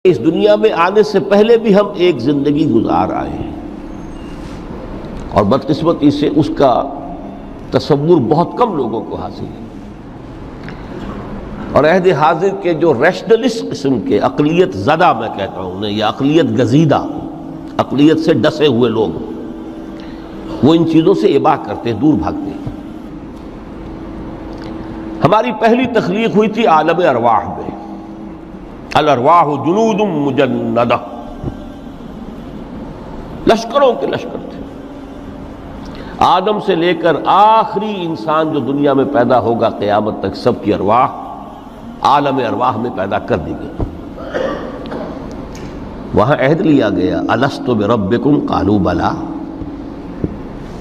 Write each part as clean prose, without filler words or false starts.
اس دنیا میں آنے سے پہلے بھی ہم ایک زندگی گزار آئے ہیں اور بدقسمتی سے اس کا تصور بہت کم لوگوں کو حاصل ہے، اور عہد حاضر کے جو ریشنلسٹ قسم کے عقلیت زدہ میں کہتا ہوں انہیں، یا عقلیت گزیدہ، عقلیت سے ڈسے ہوئے لوگ، وہ ان چیزوں سے اباع کرتے، دور بھاگتے ہیں۔ ہماری پہلی تخلیق ہوئی تھی عالم ارواح میں، الارواح جنود مجندہ، لشکروں کے لشکر تھے۔ آدم سے لے کر آخری انسان جو دنیا میں پیدا ہوگا قیامت تک، سب کی ارواح عالم ارواح میں پیدا کر دی گئی۔ وہاں عہد لیا گیا، الست بربکم قالوا بلا،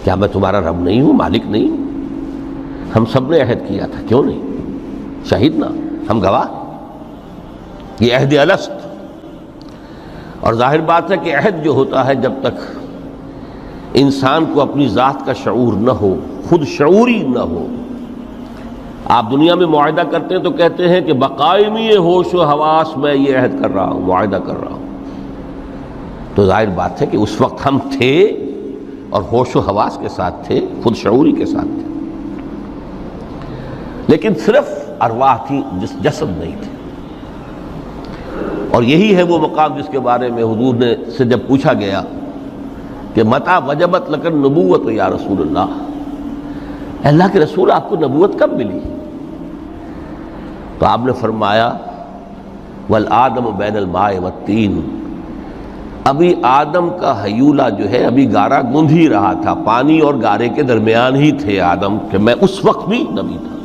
کیا میں تمہارا رب نہیں ہوں، مالک نہیں ہوں؟ ہم سب نے عہد کیا تھا، کیوں نہیں؟ شہید نا، ہم گواہ۔ یہ عہد الست، اور ظاہر بات ہے کہ عہد جو ہوتا ہے جب تک انسان کو اپنی ذات کا شعور نہ ہو، خود شعوری نہ ہو۔ آپ دنیا میں معاہدہ کرتے ہیں تو کہتے ہیں کہ بقائمی ہوش و حواس میں یہ عہد کر رہا ہوں، معاہدہ کر رہا ہوں، تو ظاہر بات ہے کہ اس وقت ہم تھے اور ہوش و حواس کے ساتھ تھے، خود شعوری کے ساتھ تھے، لیکن صرف ارواح تھی، جسد نہیں تھے۔ اور یہی ہے وہ مقام جس کے بارے میں حضور نے سے جب پوچھا گیا کہ متى وجبت لک النبوۃ یا رسول اللہ، اللہ کے رسول آپ کو نبوت کب ملی؟ تو آپ نے فرمایا والآدم بین الماء والطین، ابھی آدم کا حیولہ جو ہے ابھی گارا گوندھ ہی رہا تھا، پانی اور گارے کے درمیان ہی تھے آدم، کہ میں اس وقت بھی نبی تھا۔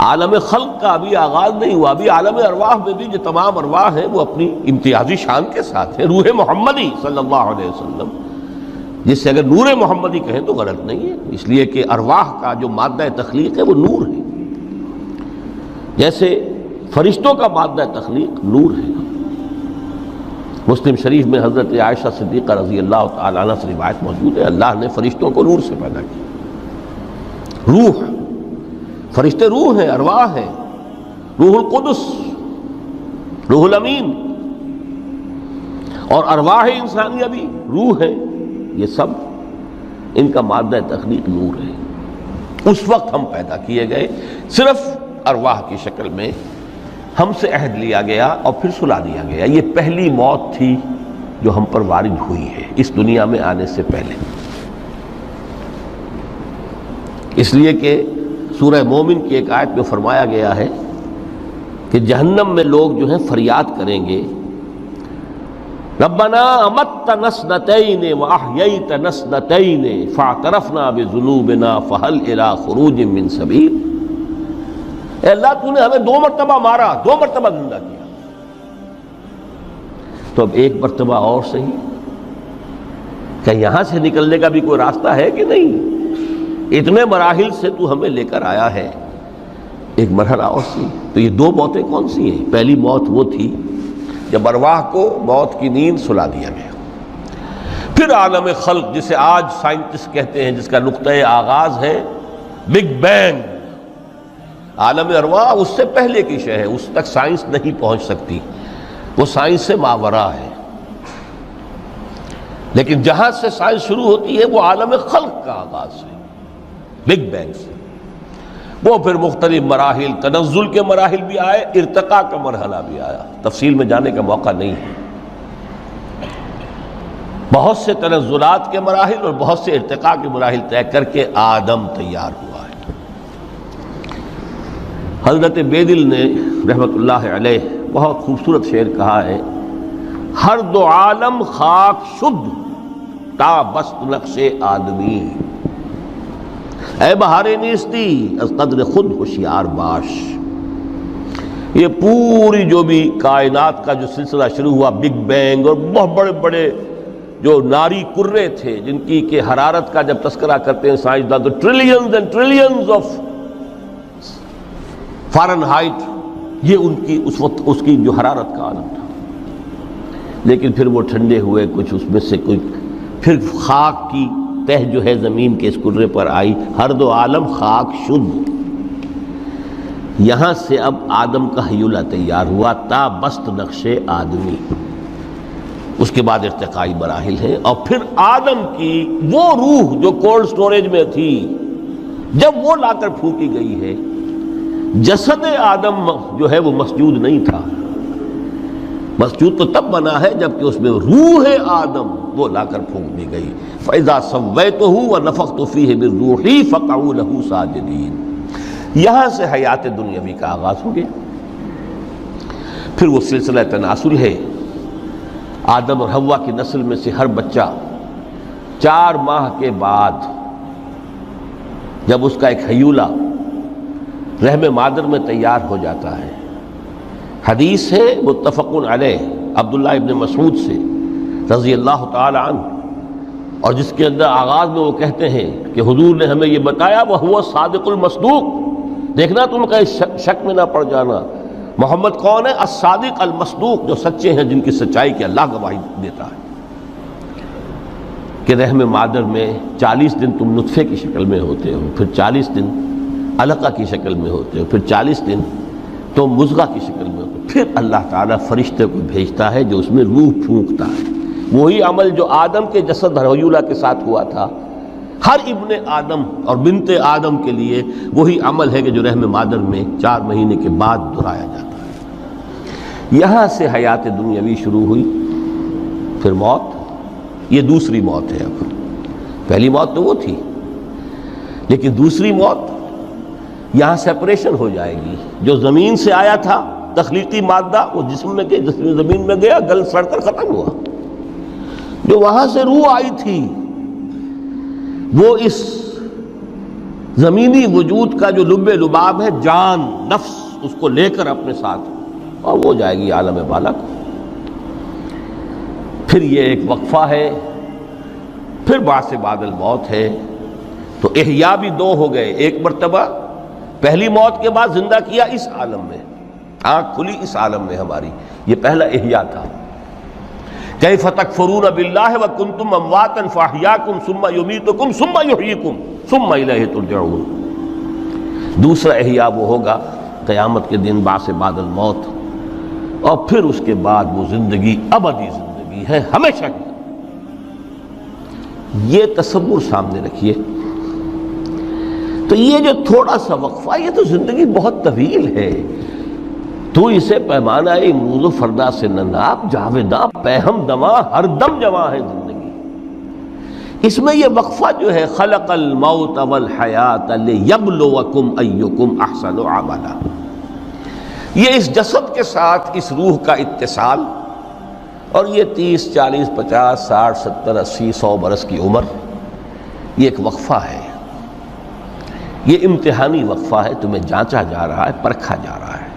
عالم خلق کا ابھی آغاز نہیں ہوا، ابھی عالم ارواح میں بھی جو تمام ارواح ہیں وہ اپنی امتیازی شان کے ساتھ ہیں۔ روح محمدی صلی اللہ علیہ وسلم، جس سے اگر نور محمدی کہیں تو غلط نہیں ہے، اس لیے کہ ارواح کا جو مادہ تخلیق ہے وہ نور ہے، جیسے فرشتوں کا مادہ تخلیق نور ہے۔ مسلم شریف میں حضرت عائشہ صدیقہ رضی اللہ تعالی عنہ سے روایت موجود ہے، اللہ نے فرشتوں کو نور سے پیدا کیا۔ روح، فرشتے روح ہیں، ارواح ہیں، روح القدس، روح الامین، اور ارواح انسانیہ بھی روح ہے، یہ سب ان کا مادہ تخلیق نور ہے۔ اس وقت ہم پیدا کیے گئے، صرف ارواح کی شکل میں ہم سے عہد لیا گیا اور پھر سلا دیا گیا۔ یہ پہلی موت تھی جو ہم پر وارد ہوئی ہے اس دنیا میں آنے سے پہلے، اس لیے کہ سورہ مومن کی ایک آیت میں فرمایا گیا ہے کہ جہنم میں لوگ جو ہیں فریاد کریں گے، ربنا امتنا اثنتین واحییتنا اثنتین فاعترفنا بذنوبنا فہل الی خروج من سبیل، اے اللہ تو نے ہمیں 2 مرتبہ مارا، 2 مرتبہ زندہ کیا، تو اب 1 مرتبہ اور صحیح، کہ یہاں سے نکلنے کا بھی کوئی راستہ ہے کہ نہیں؟ اتنے مراحل سے تو ہمیں لے کر آیا ہے، ایک مرحلہ اور سی۔ تو یہ 2 موتیں کون سی ہیں؟ پہلی موت وہ تھی جب ارواح کو موت کی نیند سلا دیا گیا۔ پھر عالم خلق، جسے آج سائنٹسٹ کہتے ہیں، جس کا نقطۂ آغاز ہے بگ بینگ، عالم ارواح اس سے پہلے کی شے ہے، اس تک سائنس نہیں پہنچ سکتی، وہ سائنس سے ماوراء ہے، لیکن جہاں سے سائنس شروع ہوتی ہے وہ عالم خلق کا آغاز ہے، بگ بینگ سے۔ وہ پھر مختلف مراحل، تنزل کے مراحل بھی آئے، ارتقاء کا مرحلہ بھی آیا، تفصیل میں جانے کا موقع نہیں ہے۔ بہت سے تنزلات کے مراحل اور بہت سے ارتقاء کے مراحل طے کر کے آدم تیار ہوا ہے۔ حضرت بیدل نے رحمت اللہ علیہ بہت خوبصورت شعر کہا ہے، ہر 2 عالم خاک شد تا بست نقش آدمی، اے بہار نیستی از قدر خود ہوشیار باش۔ یہ پوری جو بھی کائنات کا جو سلسلہ شروع ہوا، بگ بینگ، اور بہت بڑے بڑے جو ناری کرے تھے جن کی کہ حرارت کا جب تذکرہ کرتے ہیں سائنسدان تو trillions and trillions of foreign height, یہ ان کی اس وقت اس کی جو حرارت کا عالم تھا، لیکن پھر وہ ٹھنڈے ہوئے، کچھ اس میں سے کوئی، پھر خاک کی تہ جو ہے زمین کے اس کرے پر آئی، ہر 2 عالم خاک شد، یہاں سے اب آدم کا حیولہ تیار ہوا، تا بست نقش آدمی، اس کے بعد ارتقائی مراحل ہیں، اور پھر آدم کی وہ روح جو کولڈ سٹوریج میں تھی جب وہ لا کر پھونکی گئی ہے، جسد آدم جو ہے وہ مسجود نہیں تھا، مسجود تو تب بنا ہے جبکہ اس میں روح آدم وہ لا کر پھونک دی گئی۔ فَإِذَا سَوَّيْتُهُ وَنَفَخْتُ فِيهِ مِن رُوحِي فَقَعُوا لَهُ سَاجِدِينَ۔ یہاں سے حیات دنیاوی کا آغاز ہو گیا۔ پھر وہ سلسلہ تناسل ہے، آدم اور حوا کی نسل میں سے ہر بچہ 4 ماہ کے بعد جب اس کا ایک حیولہ رحم مادر میں تیار ہو جاتا ہے، حدیث ہے متفق علیہ عبداللہ ابن مسعود سے رضی اللہ تعالی عنہ، اور جس کے اندر آغاز میں وہ کہتے ہیں کہ حضور نے ہمیں یہ بتایا وَهُوَ الصادق المصدوق، دیکھنا تم کہیں شک میں نہ پڑ جانا، محمد کون ہے؟ الصادق المصدوق، جو سچے ہیں، جن کی سچائی کی اللہ گواہی دیتا ہے، کہ رحم مادر میں 40 دن تم نطفے کی شکل میں ہوتے ہو، پھر 40 دن علقہ کی شکل میں ہوتے ہو، پھر 40 دن تو مضغہ کی شکل میں ہوتے ہو، پھر اللہ تعالیٰ فرشتے کو بھیجتا ہے جو اس میں روح پھونکتا ہے۔ وہی عمل جو آدم کے جسد حیولہ کے ساتھ ہوا تھا، ہر ابن آدم اور بنت آدم کے لیے وہی عمل ہے کہ جو رحم مادر میں 4 مہینے کے بعد دہرایا جاتا ہے۔ یہاں سے حیات دنیاوی شروع ہوئی، پھر موت، یہ دوسری موت ہے۔ اب پہلی موت تو وہ تھی، لیکن دوسری موت یہاں سیپریشن ہو جائے گی۔ جو زمین سے آیا تھا تخلیقی مادہ، وہ جسم میں گیا، جسم زمین میں گیا، گل سڑ کر ختم ہوا۔ جو وہاں سے روح آئی تھی وہ اس زمینی وجود کا جو لب لباب ہے، جان، نفس، اس کو لے کر اپنے ساتھ، اور وہ جائے گی عالم بالا کو۔ پھر یہ ایک وقفہ ہے، پھر بعث بعد الموت ہے۔ تو احیاء بھی 2 ہو گئے، ایک مرتبہ پہلی موت کے بعد زندہ کیا اس عالم میں، آنکھ کھلی اس عالم میں ہماری، یہ پہلا احیاء تھا۔ کیف تکفرون باللہ وکنتم امواتا فاحیاکم ثم یمیتکم ثم یحییکم ثم الیہ ترجعون۔ دوسرا احیاء وہ ہوگا قیامت کے دن، بعث بعد الموت، اور پھر اس کے بعد وہ زندگی ابدی زندگی ہے، ہمیشہ کی۔ یہ تصور سامنے رکھیے۔ تو یہ جو تھوڑا سا وقفہ، یہ تو زندگی بہت طویل ہے، تو اسے پیمانہ امروز و فردا سے نہ ناپ، جاویداں پیہم دماں، ہر دم جواں ہے زندگی۔ اس میں یہ وقفہ جو ہے، خلق الموت والحیات لیبلوکم ایکم احسن عملا، یہ اس جسد کے ساتھ اس روح کا اتصال، اور یہ 30 40 50 60 70 80 100 برس کی عمر، یہ ایک وقفہ ہے، یہ امتحانی وقفہ ہے، تمہیں جانچا جا رہا ہے، پرکھا جا رہا ہے۔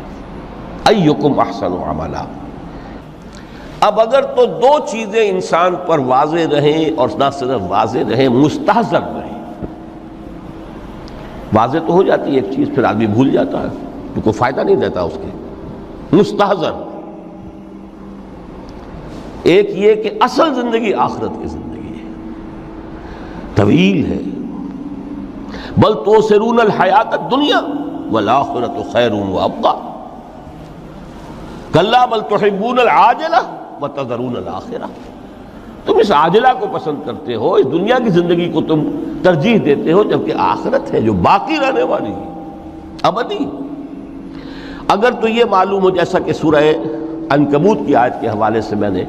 ایکم احسن عملا۔ اب اگر تو 2 چیزیں انسان پر واضح رہیں، اور نہ صرف واضح رہیں، مستحضر رہیں۔ واضح تو ہو جاتی ہے ایک چیز، پھر آدمی بھول جاتا ہے، تو کوئی فائدہ نہیں دیتا اس کے۔ مستحضر ایک یہ کہ اصل زندگی آخرت کی زندگی ہے، طویل ہے۔ بل توسرون الحیات الدنیا والآخرۃ خیر وابقیٰ، کلا بل تحبون العاجلہ وتذرون الآخرہ، تم اس عاجلہ کو پسند کرتے ہو، اس دنیا کی زندگی کو تم ترجیح دیتے ہو، جبکہ آخرت ہے جو باقی رہنے والی ہے، ابدی۔ اگر تو یہ معلوم ہو، جیسا کہ سورہ عنکبوت کی آیت کے حوالے سے میں نے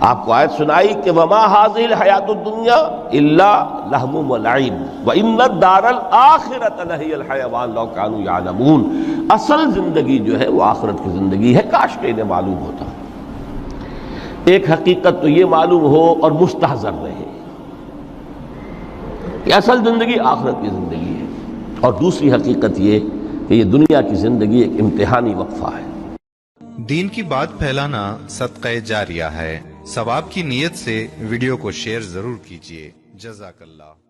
آپ کو آیت سنائی کہ وما هذه الحیات الدنیا الا لہو ولعب وان الدار الاخرۃ لہی الحیوان لو کانوا یعلمون، اصل زندگی جو ہے وہ آخرت کی زندگی ہے، کاش کہ انہیں معلوم ہوتا۔ ایک حقیقت تو یہ معلوم ہو اور مستحضر رہے کہ اصل زندگی آخرت کی زندگی ہے، اور دوسری حقیقت یہ کہ یہ دنیا کی زندگی ایک امتحانی وقفہ ہے۔ دین کی بات پھیلانا صدقہ جاریہ ہے، ثواب کی نیت سے ویڈیو کو شیئر ضرور کیجیے۔ جزاک اللہ۔